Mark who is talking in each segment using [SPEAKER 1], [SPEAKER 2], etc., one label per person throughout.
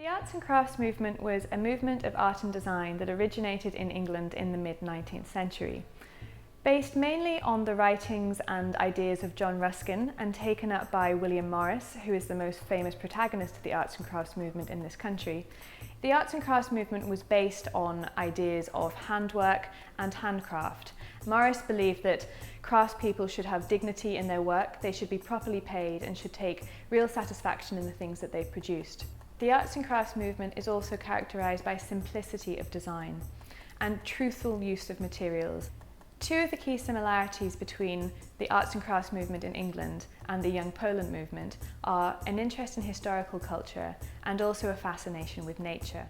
[SPEAKER 1] The arts and crafts movement was a movement of art and design that originated in England in the mid-19th century. Based mainly on the writings and ideas of John Ruskin and taken up by William Morris, who is the most famous protagonist of the arts and crafts movement in this country, the arts and crafts movement was based on ideas of handwork and handcraft. Morris believed that craftspeople should have dignity in their work, they should be properly paid and should take real satisfaction in the things that they've produced. The arts and crafts movement is also characterised by simplicity of design and truthful use of materials. Two of the key similarities between the arts and crafts movement in England and the Young Poland movement are an interest in historical culture and also a fascination with nature.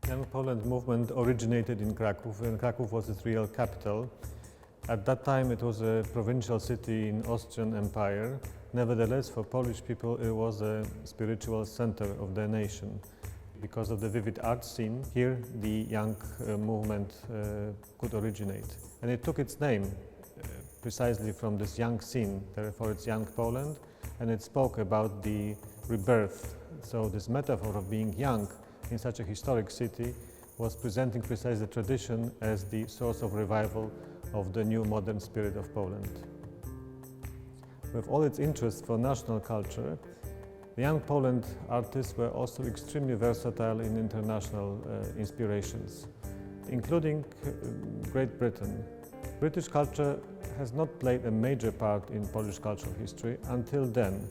[SPEAKER 2] Young Poland movement originated in Kraków, and Kraków was its real capital. At that time it was a provincial city in Austrian Empire. Nevertheless, for Polish people it was a spiritual center of their nation. Because of the vivid art scene, here the young movement could originate. And it took its name precisely from this young scene, therefore it's Young Poland, and it spoke about the rebirth. So this metaphor of being young in such a historic city was presenting precisely the tradition as the source of revival of the new modern spirit of Poland. With all its interest for national culture, the Young Poland artists were also extremely versatile in international inspirations, including Great Britain. British culture has not played a major part in Polish cultural history until then.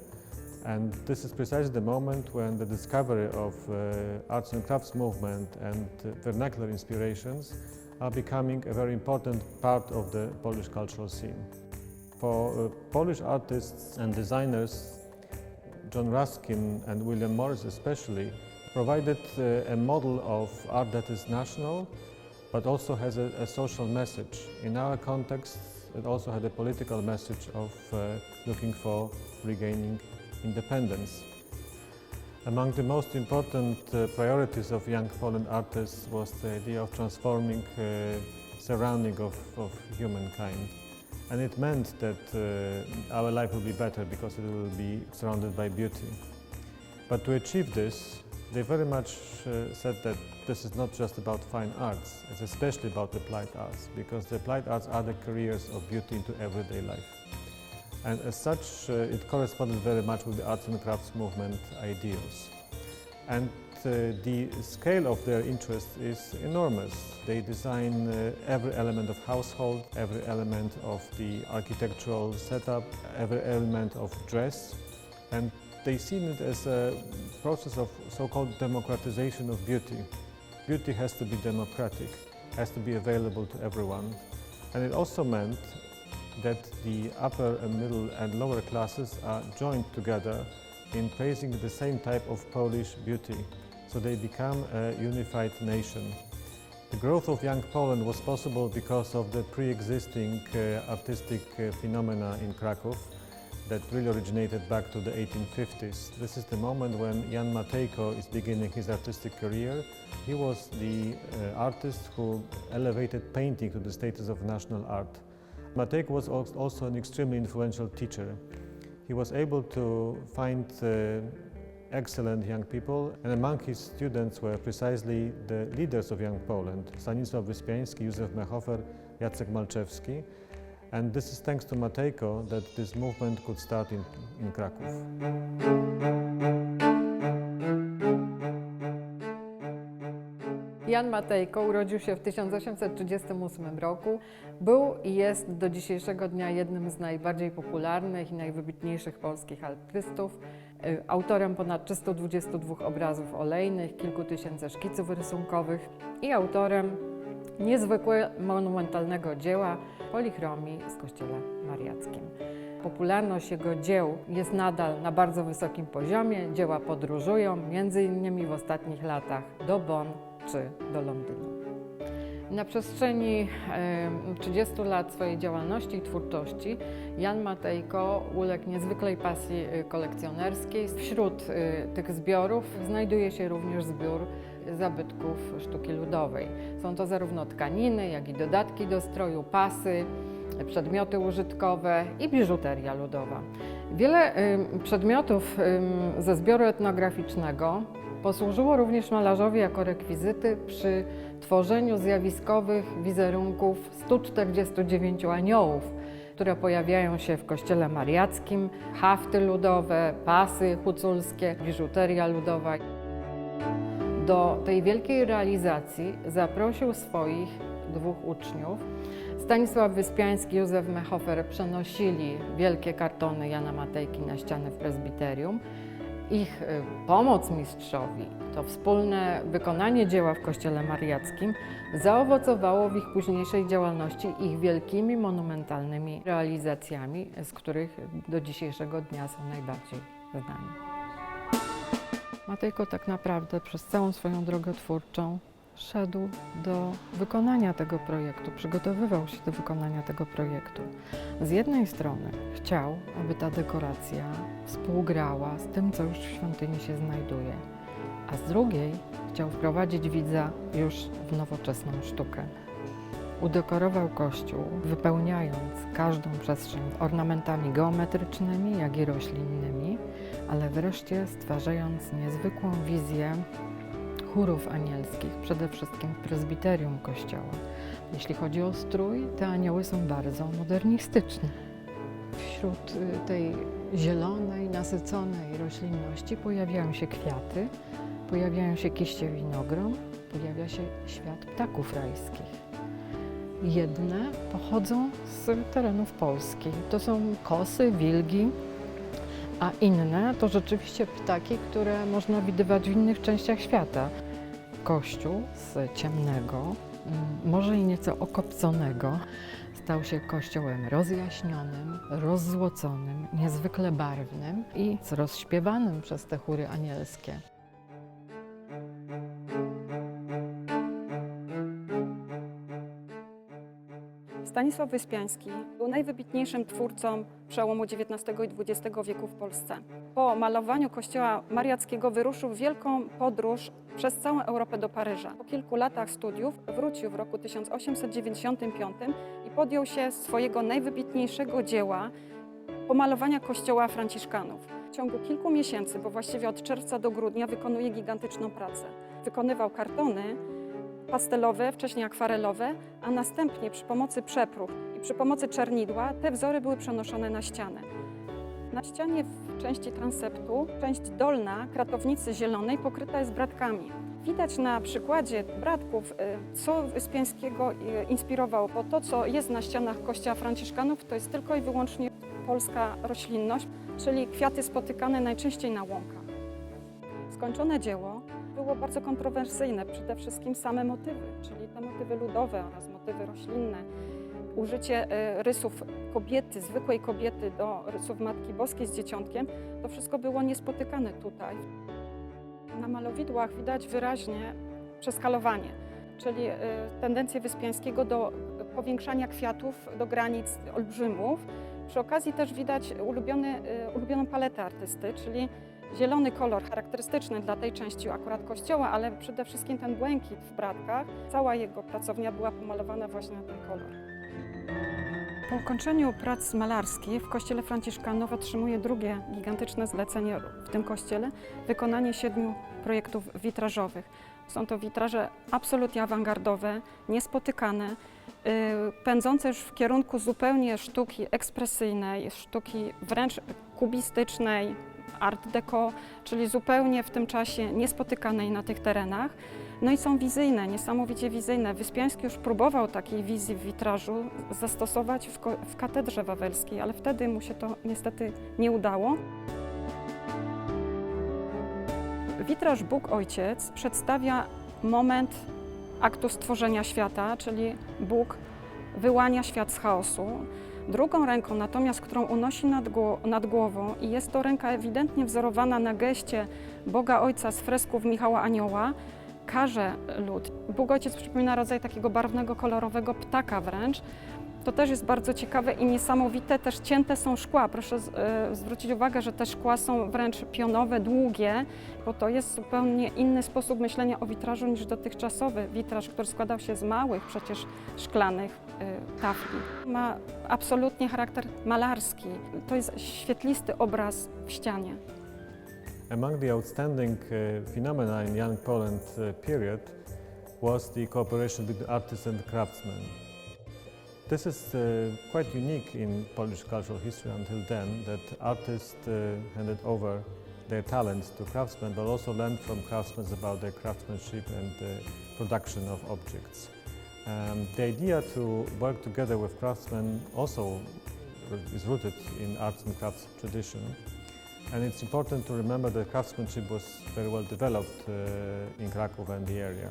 [SPEAKER 2] And this is precisely the moment when the discovery of arts and crafts movement and vernacular inspirations are becoming a very important part of the Polish cultural scene. For Polish artists and designers, John Ruskin and William Morris especially provided a model of art that is national but also has a social message. In our context, it also had a political message of looking for regaining independence. Among the most important priorities of Young Poland artists was the idea of transforming surrounding of humankind. And it meant that our life will be better because it will be surrounded by beauty. But to achieve this, they very much said that this is not just about fine arts, it's especially about applied arts, because the applied arts are the careers of beauty into everyday life. And as such, it corresponded very much with the arts and crafts movement ideals. And the scale of their interest is enormous. They design every element of household, every element of the architectural setup, every element of dress. And they see it as a process of so-called democratization of beauty. Beauty has to be democratic, has to be available to everyone. And it also meant that the upper and middle and lower classes are joined together in praising the same type of Polish beauty. So they become a unified nation. The growth of Young Poland was possible because of the pre-existing artistic phenomena in Kraków that really originated back to the 1850s. This is the moment when Jan Matejko is beginning his artistic career. He was the artist who elevated painting to the status of national art. Matejko was also an extremely influential teacher. He was able to find excellent young people, and among his students were precisely the leaders of Young Poland, Stanisław Wyspiański, Józef Mehofer, Jacek Malczewski. And this is thanks to Matejko that this movement could start in Kraków.
[SPEAKER 3] Jan Matejko urodził się w 1838 roku. Był i jest do dzisiejszego dnia jednym z najbardziej popularnych i najwybitniejszych polskich artystów. Autorem ponad 322 obrazów olejnych, kilku tysięcy szkiców rysunkowych i autorem niezwykłego monumentalnego dzieła polichromii z Kościele Mariackim. Popularność jego dzieł jest nadal na bardzo wysokim poziomie. Dzieła podróżują, między innymi w ostatnich latach do Bonn czy do Londynu. Na przestrzeni 30 lat swojej działalności i twórczości Jan Matejko uległ niezwykłej pasji kolekcjonerskiej. Wśród tych zbiorów znajduje się również zbiór zabytków sztuki ludowej. Są to zarówno tkaniny, jak i dodatki do stroju, pasy, przedmioty użytkowe i biżuteria ludowa. Wiele przedmiotów ze zbioru etnograficznego posłużyło również malarzowi jako rekwizyty przy tworzeniu zjawiskowych wizerunków 149 aniołów, które pojawiają się w kościele mariackim, hafty ludowe, pasy huculskie, biżuteria ludowa. Do tej wielkiej realizacji zaprosił swoich 2 uczniów. Stanisław Wyspiański i Józef Mehofer przenosili wielkie kartony Jana Matejki na ścianę w prezbiterium. Ich pomoc mistrzowi, to wspólne wykonanie dzieła w kościele mariackim zaowocowało w ich późniejszej działalności ich wielkimi, monumentalnymi realizacjami, z których do dzisiejszego dnia są najbardziej znani. Matejko tak naprawdę przez całą swoją drogę twórczą szedł do wykonania tego projektu, przygotowywał się do wykonania tego projektu. Z jednej strony chciał, aby ta dekoracja współgrała z tym, co już w świątyni się znajduje, a z drugiej chciał wprowadzić widza już w nowoczesną sztukę. Udekorował kościół, wypełniając każdą przestrzeń ornamentami geometrycznymi, jak i roślinnymi, ale wreszcie stwarzając niezwykłą wizję chórów anielskich, przede wszystkim w prezbiterium kościoła. Jeśli chodzi o strój, te anioły są bardzo modernistyczne. Wśród tej zielonej, nasyconej roślinności pojawiają się kwiaty, pojawiają się kiście winogron, pojawia się świat ptaków rajskich. Jedne pochodzą z terenów Polski. To są kosy, wilgi, a inne to rzeczywiście ptaki, które można widywać w innych częściach świata. Kościół z ciemnego, może i nieco okopconego, stał się kościołem rozjaśnionym, rozzłoconym, niezwykle barwnym i rozśpiewanym przez te chóry anielskie.
[SPEAKER 4] Stanisław Wyspiański był najwybitniejszym twórcą przełomu XIX i XX wieku w Polsce. Po malowaniu kościoła mariackiego wyruszył w wielką podróż przez całą Europę do Paryża. Po kilku latach studiów wrócił w roku 1895 i podjął się swojego najwybitniejszego dzieła pomalowania kościoła franciszkanów. W ciągu kilku miesięcy, bo właściwie od czerwca do grudnia, wykonuje gigantyczną pracę. Wykonywał kartony pastelowe, wcześniej akwarelowe, a następnie przy pomocy przepruch i przy pomocy czernidła te wzory były przenoszone na ścianę. Na ścianie w części transeptu, część dolna kratownicy zielonej pokryta jest bratkami. Widać na przykładzie bratków, co Wyspiańskiego inspirowało, bo to, co jest na ścianach kościoła franciszkanów, to jest tylko i wyłącznie polska roślinność, czyli kwiaty spotykane najczęściej na łąkach. Skończone dzieło było bardzo kontrowersyjne, przede wszystkim same motywy, czyli te motywy ludowe oraz motywy roślinne. Użycie rysów kobiety, zwykłej kobiety do rysów Matki Boskiej z Dzieciątkiem, to wszystko było niespotykane tutaj. Na malowidłach widać wyraźnie przeskalowanie, czyli tendencję Wyspiańskiego do powiększania kwiatów do granic olbrzymów. Przy okazji też widać ulubioną paletę artysty, czyli zielony kolor charakterystyczny dla tej części akurat kościoła, ale przede wszystkim ten błękit w bratkach. Cała jego pracownia była pomalowana właśnie na ten kolor. Po ukończeniu prac malarskich w kościele franciszkanów otrzymuje drugie gigantyczne zlecenie w tym kościele, wykonanie 7 projektów witrażowych. Są to witraże absolutnie awangardowe, niespotykane, pędzące już w kierunku zupełnie sztuki ekspresyjnej, sztuki wręcz kubistycznej, art deco, czyli zupełnie w tym czasie niespotykanej na tych terenach. No i są wizyjne, niesamowicie wizyjne. Wyspiański już próbował takiej wizji w witrażu zastosować w katedrze wawelskiej, ale wtedy mu się to niestety nie udało. Witraż Bóg Ojciec przedstawia moment aktu stworzenia świata, czyli Bóg wyłania świat z chaosu. Drugą ręką natomiast, którą unosi nad głową i jest to ręka ewidentnie wzorowana na geście Boga Ojca z fresków Michała Anioła, karze lud. Bóg Ojciec przypomina rodzaj takiego barwnego, kolorowego ptaka wręcz, To też jest bardzo ciekawe i niesamowite, też cięte są szkła. Proszę zwrócić uwagę, że te szkła są wręcz pionowe, długie, bo to jest zupełnie inny sposób myślenia o witrażu niż dotychczasowy witraż, który składał się z małych przecież szklanych tafli. Ma absolutnie charakter malarski. To jest świetlisty obraz w ścianie.
[SPEAKER 2] Among the outstanding phenomena in Young Poland period was the cooperation between artists and craftsmen. This is quite unique in Polish cultural history until then, that artists handed over their talents to craftsmen, but also learned from craftsmen about their craftsmanship and the production of objects. The idea to work together with craftsmen also is rooted in arts and crafts tradition. And it's important to remember that craftsmanship was very well developed in Kraków and the area.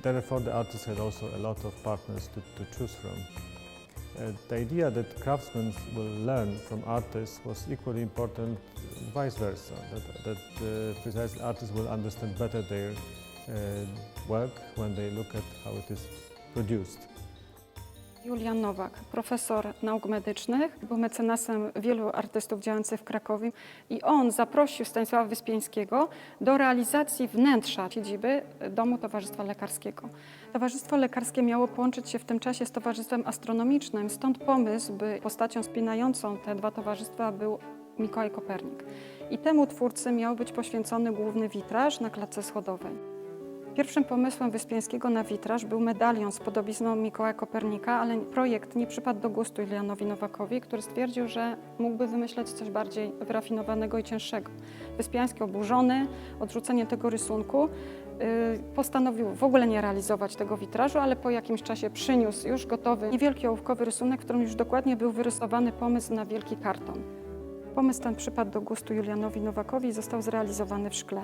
[SPEAKER 2] Therefore, the artists had also a lot of partners to choose from. The idea that craftsmen will learn from artists was equally important, vice versa, that precisely artists will understand better their work when they look at how it is produced.
[SPEAKER 4] Julian Nowak, profesor nauk medycznych, był mecenasem wielu artystów działających w Krakowie i on zaprosił Stanisława Wyspiańskiego do realizacji wnętrza siedziby Domu Towarzystwa Lekarskiego. Towarzystwo Lekarskie miało połączyć się w tym czasie z Towarzystwem Astronomicznym, stąd pomysł, by postacią spinającą te dwa towarzystwa był Mikołaj Kopernik. I temu twórcy miał być poświęcony główny witraż na klatce schodowej. Pierwszym pomysłem Wyspiańskiego na witraż był medalion z podobizną Mikołaja Kopernika, ale projekt nie przypadł do gustu Julianowi Nowakowi, który stwierdził, że mógłby wymyśleć coś bardziej wyrafinowanego i cięższego. Wyspiański, oburzony odrzuceniem tego rysunku, postanowił w ogóle nie realizować tego witrażu, ale po jakimś czasie przyniósł już gotowy, niewielki ołówkowy rysunek, w którym już dokładnie był wyrysowany pomysł na wielki karton. Pomysł ten przypadł do gustu Julianowi Nowakowi i został zrealizowany w szkle.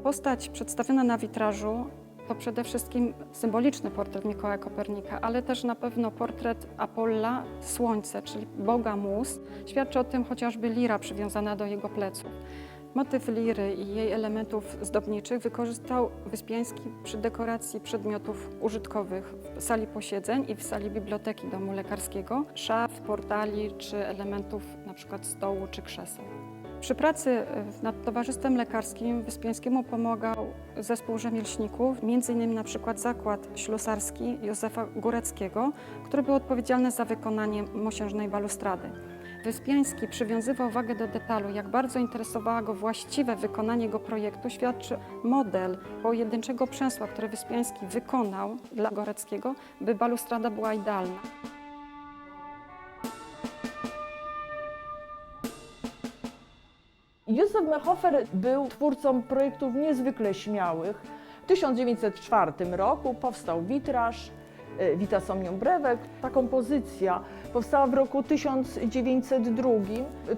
[SPEAKER 4] Postać przedstawiona na witrażu to przede wszystkim symboliczny portret Mikołaja Kopernika, ale też na pewno portret Apolla, Słońce, czyli Boga Mus. Świadczy o tym chociażby lira przywiązana do jego pleców. Motyw liry i jej elementów zdobniczych wykorzystał Wyspiański przy dekoracji przedmiotów użytkowych w sali posiedzeń i w sali biblioteki Domu Lekarskiego, szaf, portali czy elementów np. stołu czy krzeseł. Przy pracy nad Towarzystwem Lekarskim Wyspiańskiemu pomagał zespół rzemieślników, m.in. na przykład zakład ślusarski Józefa Góreckiego, który był odpowiedzialny za wykonanie mosiężnej balustrady. Wyspiański przywiązywał wagę do detalu, jak bardzo interesowało go właściwe wykonanie jego projektu, świadczy model pojedynczego przęsła, który Wyspiański wykonał dla Góreckiego, by balustrada była idealna.
[SPEAKER 5] Józef Mehofer był twórcą projektów niezwykle śmiałych. W 1904 roku powstał witraż Vitas Omnium Breve. Ta kompozycja powstała w roku 1902.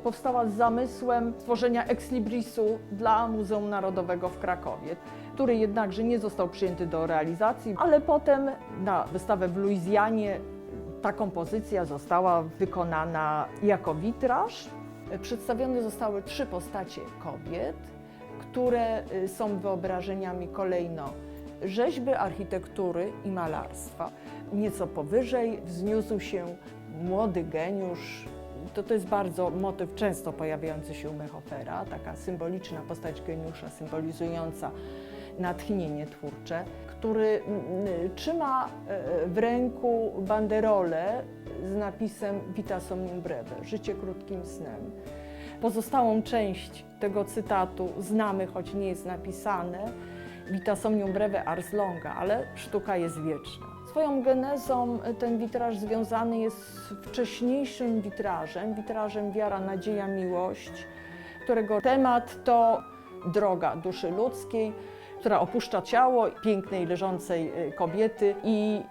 [SPEAKER 5] Powstała z zamysłem stworzenia ex librisu dla Muzeum Narodowego w Krakowie, który jednakże nie został przyjęty do realizacji, ale potem na wystawę w Luizjanie ta kompozycja została wykonana jako witraż. Przedstawione zostały 3 postacie kobiet, które są wyobrażeniami kolejno rzeźby, architektury i malarstwa. Nieco powyżej wzniósł się młody geniusz. To jest bardzo motyw często pojawiający się u Mehofera, taka symboliczna postać geniusza symbolizująca natchnienie twórcze, który trzyma w ręku banderolę z napisem Vitas Omnium Breve, życie krótkim snem. Pozostałą część tego cytatu znamy, choć nie jest napisane, Vitas Omnium Breve ars longa, ale sztuka jest wieczna. Swoją genezą ten witraż związany jest z wcześniejszym witrażem Wiara, Nadzieja, Miłość, którego temat to droga duszy ludzkiej, która opuszcza ciało pięknej, leżącej kobiety i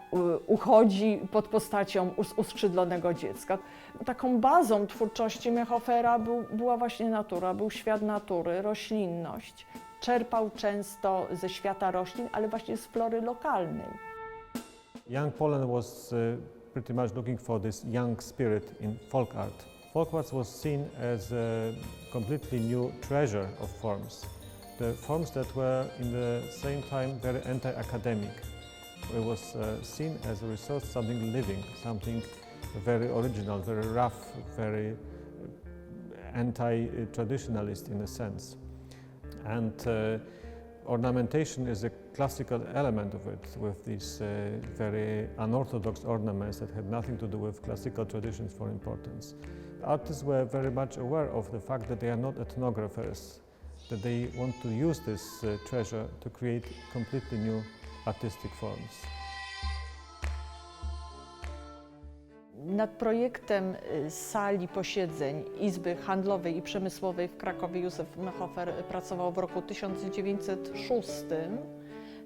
[SPEAKER 5] uchodzi pod postacią uskrzydlonego dziecka. Taką bazą twórczości Mehofera była właśnie natura, był świat natury, roślinność. Czerpał często ze świata roślin, ale właśnie z flory lokalnej.
[SPEAKER 2] Young Poland was pretty much looking for this young spirit in folk art. Folk art was seen as a completely new treasure of forms. The forms that were in the same time very anti-academic. It was seen as a resource, something living, something very original, very rough, very anti-traditionalist in a sense. And ornamentation is a classical element of it, with these very unorthodox ornaments that had nothing to do with classical traditions for importance. Artists were very much aware of the fact that they are not ethnographers, that they want to use this treasure to create completely new artistic forms.
[SPEAKER 5] Nad projektem sali posiedzeń Izby Handlowej i Przemysłowej w Krakowie Józef Mehofer pracował w roku 1906.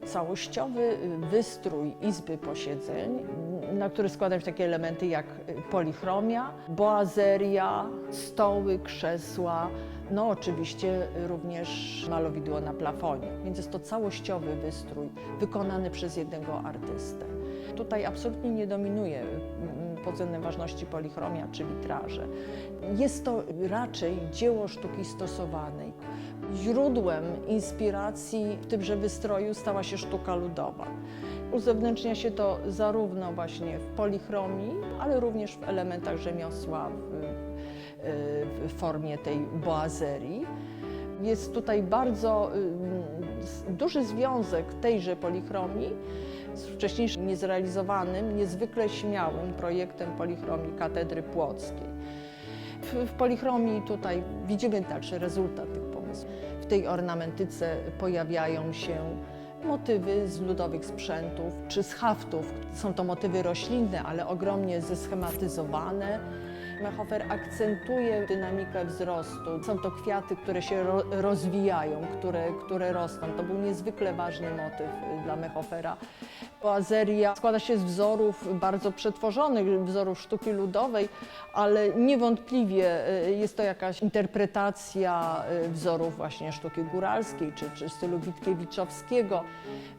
[SPEAKER 5] Całościowy wystrój Izby Posiedzeń, na który składają się takie elementy jak polichromia, boazeria, stoły, krzesła, no oczywiście również malowidło na plafonie. Więc jest to całościowy wystrój wykonany przez jednego artystę. Tutaj absolutnie nie dominuje pod względem ważności polichromia czy witraże. Jest to raczej dzieło sztuki stosowanej. Źródłem inspiracji w tymże wystroju stała się sztuka ludowa. Uzewnętrznia się to zarówno właśnie w polichromii, ale również w elementach rzemiosła w formie tej boazerii. Jest tutaj bardzo duży związek tejże polichromii z wcześniejszym niezrealizowanym, niezwykle śmiałym projektem polichromii Katedry Płockiej. W polichromii tutaj widzimy dalszy rezultat tych pomysłów. W tej ornamentyce pojawiają się motywy z ludowych sprzętów czy z haftów. Są to motywy roślinne, ale ogromnie zeschematyzowane. Mehofer akcentuje dynamikę wzrostu. Są to kwiaty, które się rozwijają, które rosną. To był niezwykle ważny motyw dla Mehofera. Boazeria składa się z wzorów bardzo przetworzonych, wzorów sztuki ludowej, ale niewątpliwie jest to jakaś interpretacja wzorów właśnie sztuki góralskiej czy stylu witkiewiczowskiego.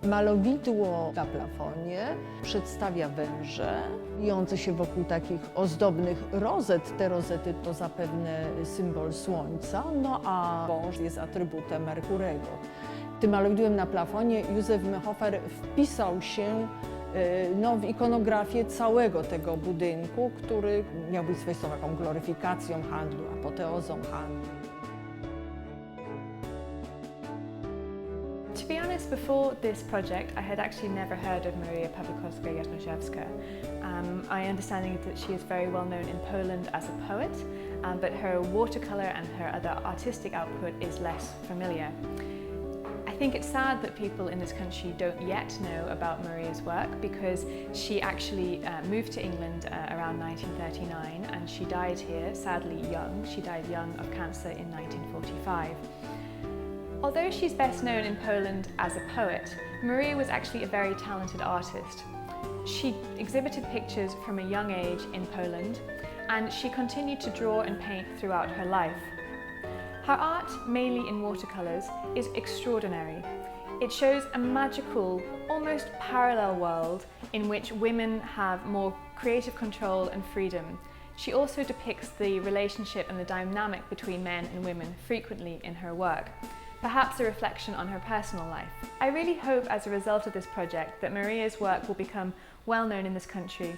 [SPEAKER 5] Malowidło na plafonie przedstawia węże wijące się wokół takich ozdobnych rozet. Te rozety to zapewne symbol słońca, no a wąż jest atrybutem Merkurego. Tym malowidłem na plafonie Józef Mehofer wpisał się w ikonografię całego tego budynku, który miał być swoistą taką gloryfikacją handlu, apoteozą handlu.
[SPEAKER 1] To be honest, before this project, I had actually never heard of Maria Pawlikowska-Jasnorzewska. My understanding is that she is very well known in Poland as a poet, but her watercolour and her other artistic output is less familiar. I think it's sad that people in this country don't yet know about Maria's work, because she actually moved to England around 1939 and she died here, sadly young. She died young of cancer in 1945. Although she's best known in Poland as a poet, Maria was actually a very talented artist. She exhibited pictures from a young age in Poland, and she continued to draw and paint throughout her life. Her art, mainly in watercolours, is extraordinary. It shows a magical, almost parallel world in which women have more creative control and freedom. She also depicts the relationship and the dynamic between men and women frequently in her work, perhaps a reflection on her personal life. I really hope as a result of this project that Maria's work will become well known in this country.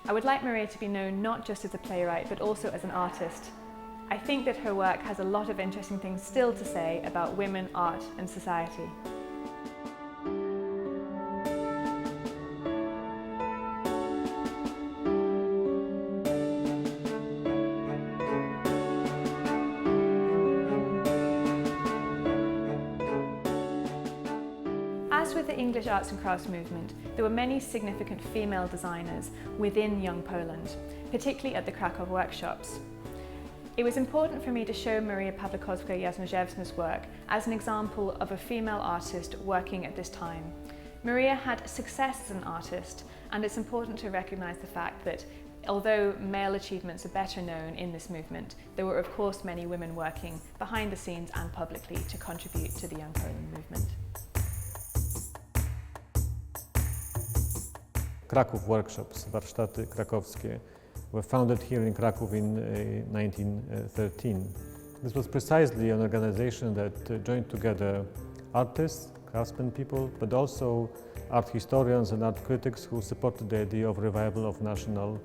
[SPEAKER 1] I would like Maria to be known not just as a playwright but also as an artist. I think that her work has a lot of interesting things still to say about women, art and society. As with the English arts and crafts movement, there were many significant female designers within Young Poland, particularly at the Krakow workshops. It was important for me to show Maria Pawlikowska-Jasnorzewska's work as an example of a female artist working at this time. Maria had success as an artist, and it's important to recognise the fact that although male achievements are better known in this movement, there were of course many women working behind the scenes and publicly to contribute to the Young Poland movement.
[SPEAKER 2] Kraków workshops, warsztaty krakowskie, were founded here in Kraków in 1913. This was precisely an organization that joined together artists, craftsmen people, but also art historians and art critics who supported the idea of revival of national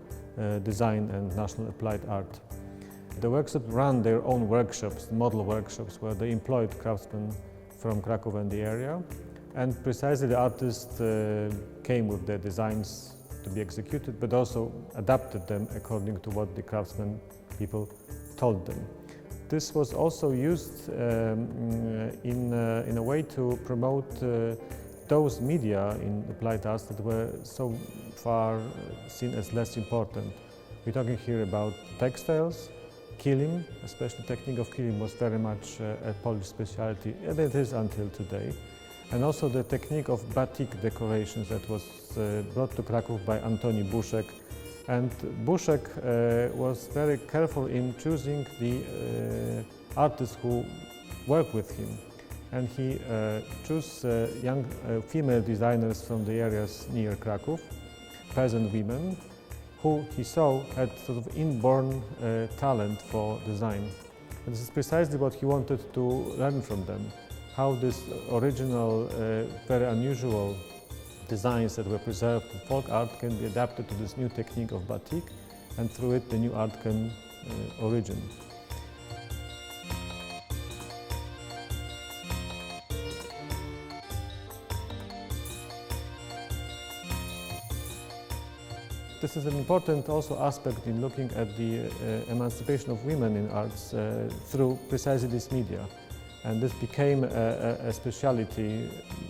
[SPEAKER 2] design and national applied art. The workshops ran their own workshops, model workshops, where they employed craftsmen from Kraków and the area. And precisely the artists came with their designs to be executed, but also adapted them according to what the craftsmen people told them. This was also used in a way to promote those media in applied arts that were so far seen as less important. We're talking here about textiles, kilim, especially the technique of kilim was very much a Polish specialty, and it is until today. And also the technique of batik decorations that was brought to Kraków by Antoni Buszek. And Buszek was very careful in choosing the artists who work with him. And he chose young female designers from the areas near Kraków, peasant women, who he saw had sort of inborn talent for design. And this is precisely what he wanted to learn from them, how this original, very unusual designs that were preserved in folk art can be adapted to this new technique of batik, and through it the new art can origin. This is an important also aspect in looking at the emancipation of women in arts through precisely this media. And this became a speciality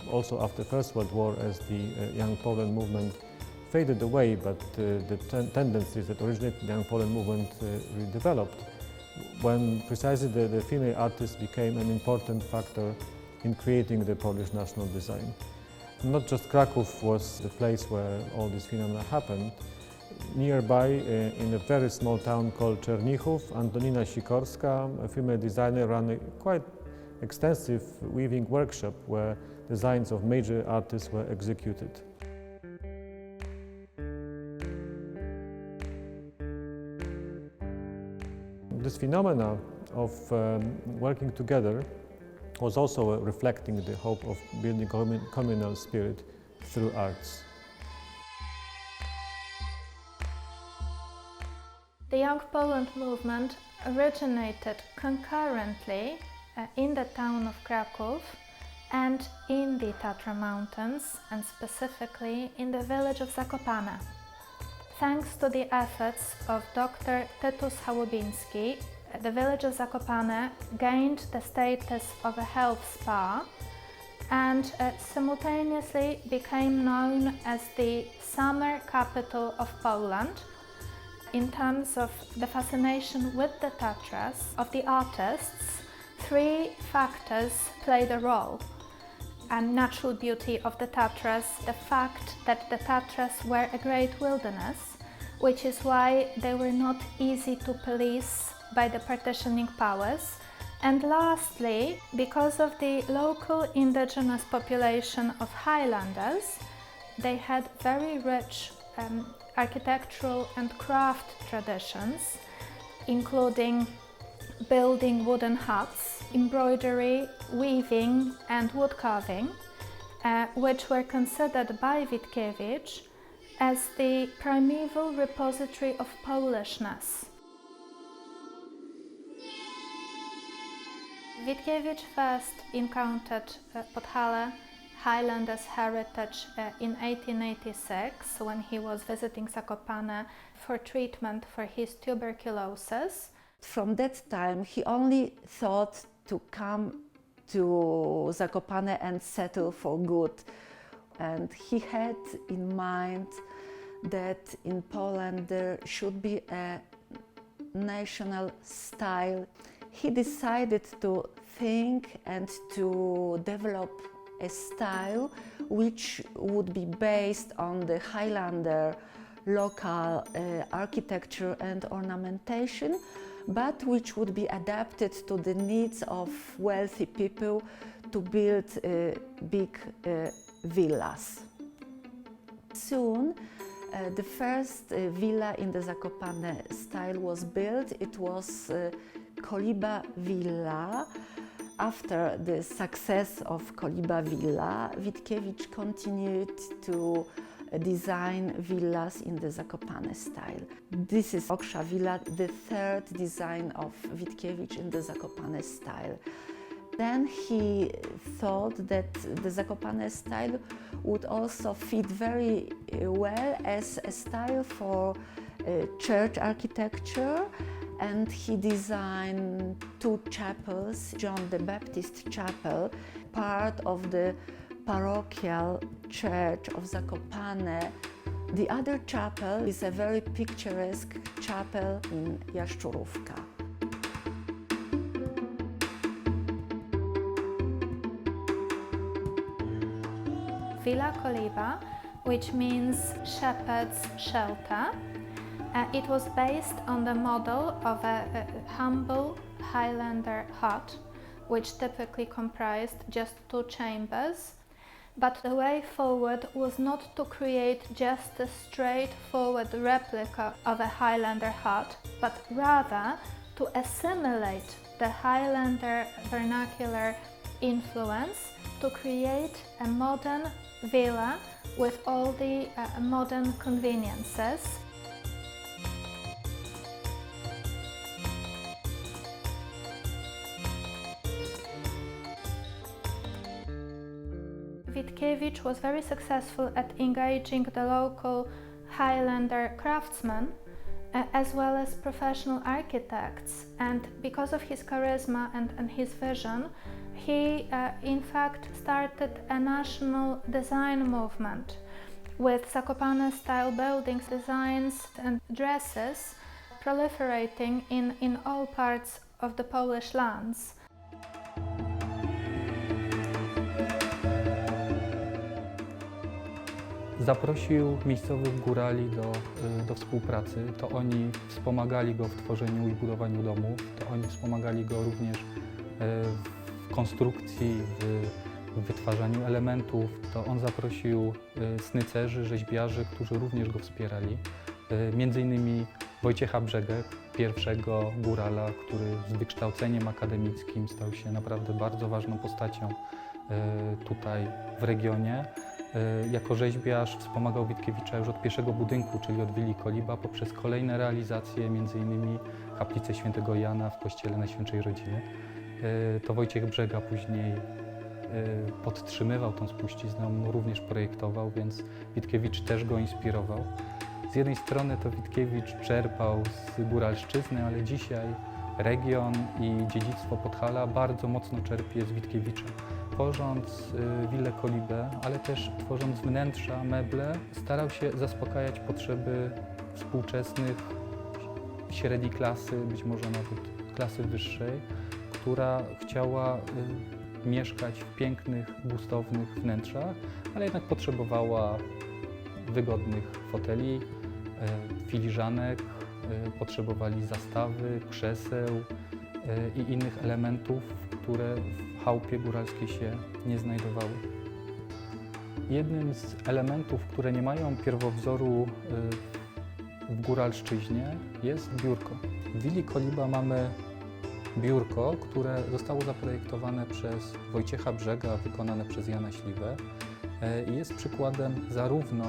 [SPEAKER 2] also after First World War as the Young Poland movement faded away, but the tendencies that originated in the Young Poland movement redeveloped when precisely the female artists became an important factor in creating the Polish national design. Not just Kraków was the place where all these phenomena happened. Nearby, in a very small town called Czernichów, Antonina Sikorska, a female designer, ran a quite extensive weaving workshop where designs of major artists were executed. This phenomena of working together was also reflecting the hope of building communal spirit through arts.
[SPEAKER 6] The Young Poland movement originated concurrently in the town of Kraków and in the Tatra Mountains, and specifically in the village of Zakopane. Thanks to the efforts of Dr. Tytus Chałubiński, the village of Zakopane gained the status of a health spa and simultaneously became known as the summer capital of Poland. In terms of the fascination with the Tatras of the artists, three factors played a role. Natural beauty of the Tatras, the fact that the Tatras were a great wilderness, which is why they were not easy to police by the partitioning powers. And lastly, because of the local indigenous population of Highlanders, they had very rich architectural and craft traditions, including building wooden huts, embroidery, weaving and wood carving, which were considered by Witkiewicz as the primeval repository of Polishness. Witkiewicz first encountered Podhale Highlanders heritage in 1886 when he was visiting Zakopane for treatment for his tuberculosis.
[SPEAKER 7] From that time, he only thought to come to Zakopane and settle for good. And he had in mind that in Poland there should be a national style. He decided to think and to develop a style which would be based on the Highlander local architecture and ornamentation, but which would be adapted to the needs of wealthy people to build big villas. Soon, the first villa in the Zakopane style was built. It was Koliba Villa, after the success of Koliba Villa, Witkiewicz continued to design villas in the Zakopane style. This is Oksha Villa, the third design of Witkiewicz in the Zakopane style. Then he thought that the Zakopane style would also fit very well as a style for church architecture, and he designed two chapels, John the Baptist Chapel, part of the parochial church of Zakopane. The other chapel is a very picturesque chapel in Jaszczurówka.
[SPEAKER 6] Villa Koliba, which means shepherd's shelter. It was based on the model of a humble Highlander hut, which typically comprised just 2 chambers. But the way forward was not to create just a straightforward replica of a Highlander hut, but rather to assimilate the Highlander vernacular influence to create a modern villa with all the modern conveniences. Witkiewicz was very successful at engaging the local Highlander craftsmen as well as professional architects, and because of his charisma and his vision, he in fact started a national design movement with Zakopane-style buildings, designs and dresses proliferating in all parts of the Polish lands.
[SPEAKER 8] Zaprosił miejscowych górali do współpracy. To oni wspomagali go w tworzeniu i budowaniu domów. To oni wspomagali go również w konstrukcji, w wytwarzaniu elementów. To on zaprosił snycerzy, rzeźbiarzy, którzy również go wspierali. Między innymi Wojciecha Brzegę, pierwszego górala, który z wykształceniem akademickim stał się naprawdę bardzo ważną postacią tutaj w regionie. Jako rzeźbiarz wspomagał Witkiewicza już od pierwszego budynku, czyli od willi Koliba, poprzez kolejne realizacje, m.in. kaplicy Świętego Jana w kościele Najświętszej Rodziny. To Wojciech Brzega później podtrzymywał tą spuściznę, również projektował, więc Witkiewicz też go inspirował. Z jednej strony to Witkiewicz czerpał z góralszczyzny, ale dzisiaj region i dziedzictwo Podhala bardzo mocno czerpie z Witkiewicza. Tworząc willę Kolibę, ale też tworząc wnętrza, meble, starał się zaspokajać potrzeby współczesnych, średniej klasy, być może nawet klasy wyższej, która chciała mieszkać w pięknych, gustownych wnętrzach, ale jednak potrzebowała wygodnych foteli, filiżanek, potrzebowali zastawy, krzeseł i innych elementów, które w chałupie góralskiej się nie znajdowały. Jednym z elementów, które nie mają pierwowzoru w góralszczyźnie, jest biurko. W willi Koliba mamy biurko, które zostało zaprojektowane przez Wojciecha Brzega, wykonane przez Jana Śliwę i jest przykładem zarówno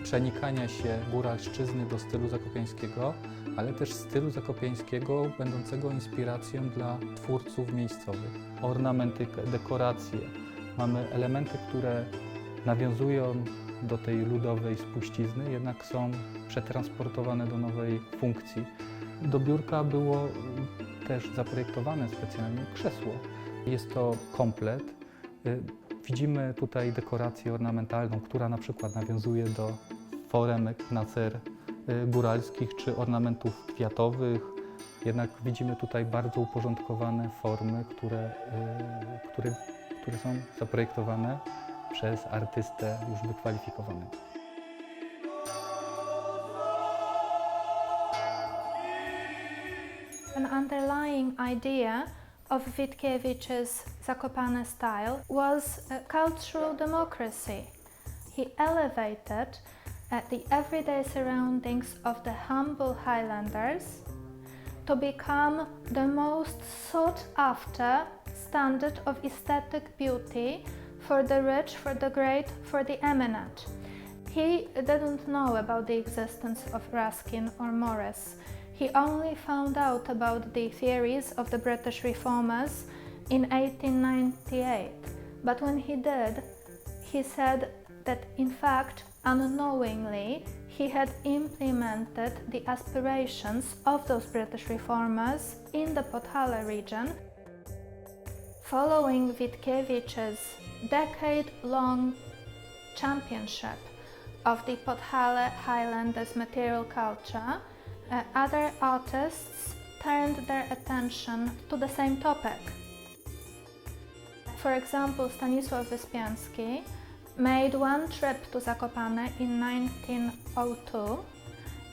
[SPEAKER 8] przenikania się góralszczyzny do stylu zakopiańskiego, ale też stylu zakopiańskiego będącego inspiracją dla twórców miejscowych. Ornamentykę, dekoracje. Mamy elementy, które nawiązują do tej ludowej spuścizny, jednak są przetransportowane do nowej funkcji. Do biurka było też zaprojektowane specjalnie krzesło. Jest to komplet. Widzimy tutaj dekorację ornamentalną, która na przykład nawiązuje do foremek nacer góralskich czy ornamentów kwiatowych. Jednak widzimy tutaj bardzo uporządkowane formy, które są zaprojektowane przez artystę już wykwalifikowanego.
[SPEAKER 6] An underlying idea of Witkiewicz's Zakopane style was cultural democracy. He elevated the everyday surroundings of the humble Highlanders to become the most sought after standard of aesthetic beauty for the rich, for the great, for the eminent. He didn't know about the existence of Ruskin or Morris. He only found out about the theories of the British reformers in 1898. But when he did, he said that in fact, unknowingly, he had implemented the aspirations of those British reformers in the Podhale region. Following Witkiewicz's decade-long championship of the Podhale Highlanders material culture, other artists turned their attention to the same topic. For example, Stanisław Wyspiański made one trip to Zakopane in 1902,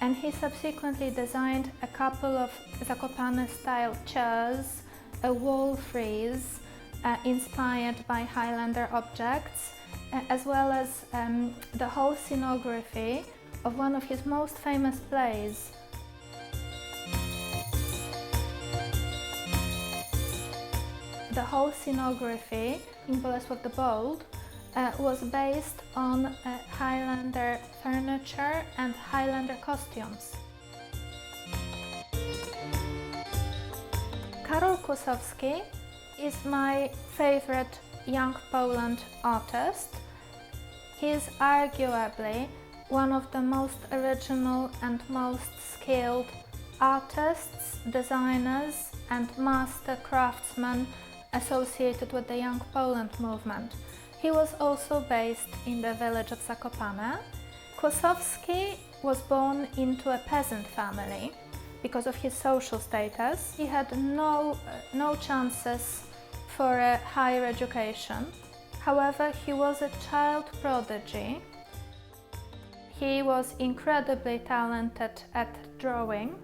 [SPEAKER 6] and he subsequently designed a couple of Zakopane-style chairs, a wall frieze inspired by Highlander objects, as well as the whole scenography of one of his most famous plays. The whole scenography in Bolesław the Bold was based on Highlander furniture and Highlander costumes. Karol Kłosowski is my favorite young Poland artist. He is arguably one of the most original and most skilled artists, designers and master craftsmen associated with the Young Poland movement. He was also based in the village of Zakopane. Kłosowski was born into a peasant family. Because of his social status, he had no chances for a higher education. However, he was a child prodigy. He was incredibly talented at drawing,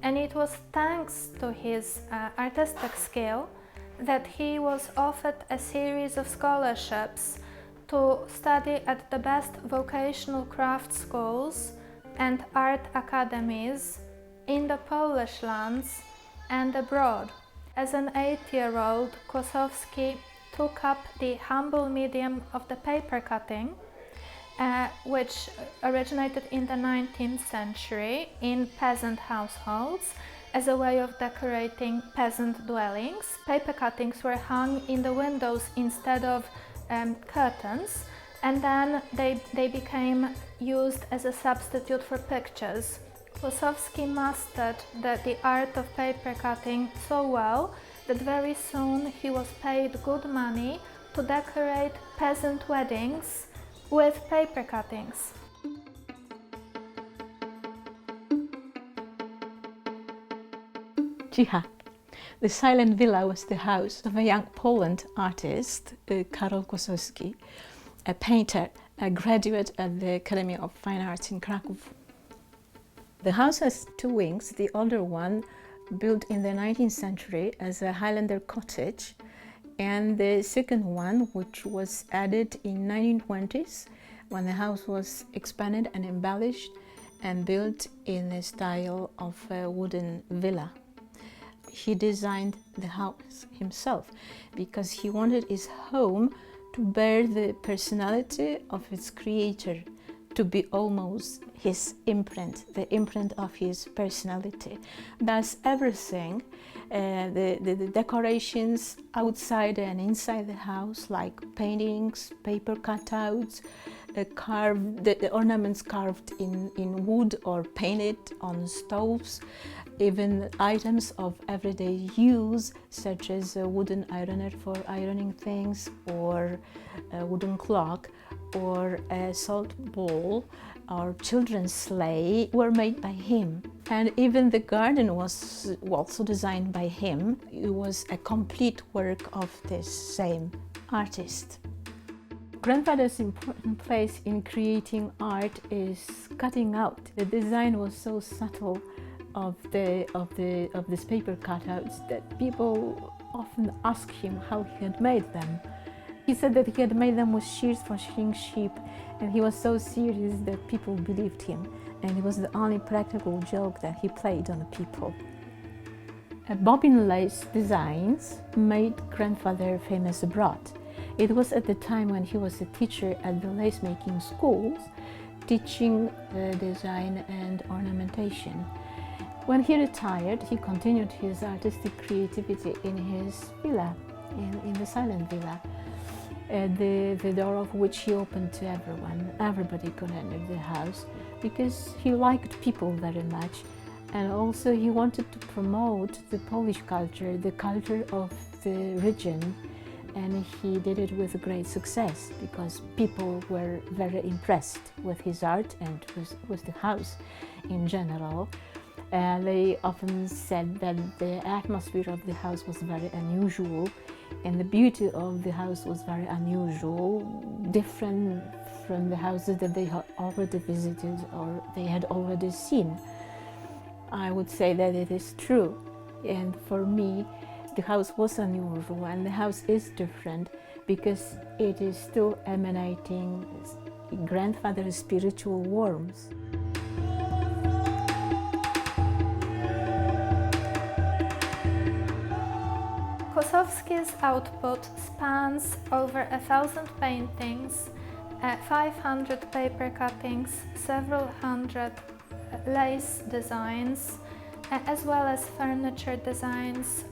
[SPEAKER 6] and it was thanks to his artistic skill that he was offered a series of scholarships to study at the best vocational craft schools and art academies in the Polish lands and abroad. As an 8-year-old, Kłosowski took up the humble medium of the paper cutting, which originated in the 19th century in peasant households as a way of decorating peasant dwellings. Paper cuttings were hung in the windows instead of curtains, and then they became used as a substitute for pictures. Kłosowski mastered the art of paper cutting so well that very soon he was paid good money to decorate peasant weddings with paper cuttings.
[SPEAKER 9] Cicha. The Silent Villa was the house of a young Poland artist, Karol Kłosowski, a painter, a graduate at the Academy of Fine Arts in Kraków. The house has two wings, the older one built in the 19th century as a Highlander cottage, and the second one, which was added in 1920s when the house was expanded and embellished and built in the style of a wooden villa. He designed the house himself because he wanted his home to bear the personality of its creator, to be almost his imprint, the imprint of his personality. Thus everything, the decorations outside and inside the house, like paintings, paper cutouts, the ornaments carved in wood or painted on stoves, even items of everyday use, such as a wooden ironer for ironing things, or a wooden clock, or a salt bowl, or children's sleigh, were made by him. And even the garden was also designed by him. It was a complete work of this same artist. Grandfather's important place in creating art is cutting out. The design was so subtle of these paper cutouts that people often ask him how he had made them. He said that he had made them with shears for shearing sheep, and he was so serious that people believed him, and it was the only practical joke that he played on the people. bobbin lace designs made grandfather famous abroad. It was at the time when he was a teacher at the lace making schools, teaching design and ornamentation. When he retired, he continued his artistic creativity in his villa, in the silent villa, the door of which he opened to everyone. Everybody could enter the house because he liked people very much, and also he wanted to promote the Polish culture, the culture of the region, and he did it with great success because people were very impressed with his art and with the house in general. They often said that the atmosphere of the house was very unusual and the beauty of the house was very unusual, different from the houses that they had already visited or they had already seen. I would say that it is true, and for me the house was unusual and the house is different because it is still emanating grandfather's spiritual warmth.
[SPEAKER 6] Kosowski's output spans over 1,000 paintings, 500 paper cuttings, several hundred lace designs, as well as furniture designs,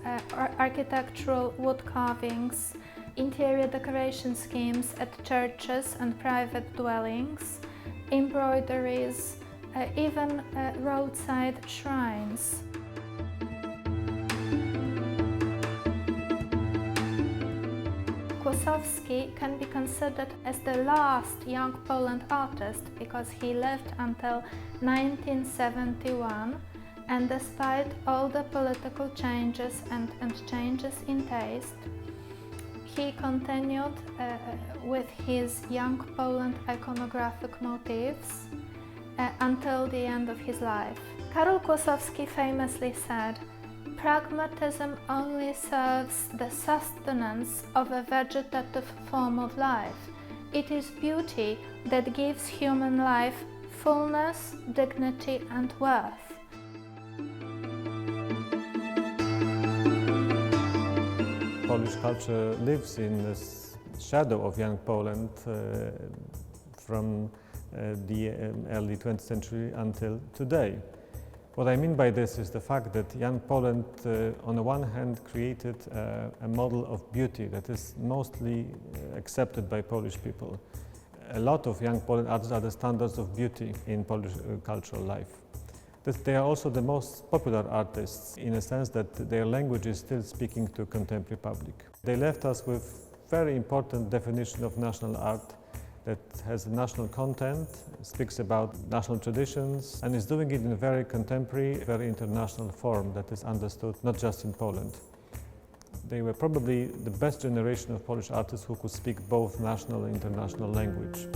[SPEAKER 6] architectural wood carvings, interior decoration schemes at churches and private dwellings, embroideries, even roadside shrines. Kosowski can be considered as the last young Poland artist because he lived until 1971, and despite all the political changes and changes in taste, he continued with his young Poland iconographic motifs until the end of his life. Karol Kosowski famously said, "Pragmatism only serves the sustenance of a vegetative form of life. It is beauty that gives human life fullness, dignity and worth."
[SPEAKER 2] Polish culture lives in the shadow of young Poland from the early 20th century until today. What I mean by this is the fact that young Poland, on the one hand, created a model of beauty that is mostly accepted by Polish people. A lot of young Poland artists are the standards of beauty in Polish cultural life. They are also the most popular artists in a sense that their language is still speaking to contemporary public. They left us with very important definition of national art that has national content, speaks about national traditions, and is doing it in a very contemporary, very international form that is understood not just in Poland. They were probably the best generation of Polish artists who could speak both national and international language.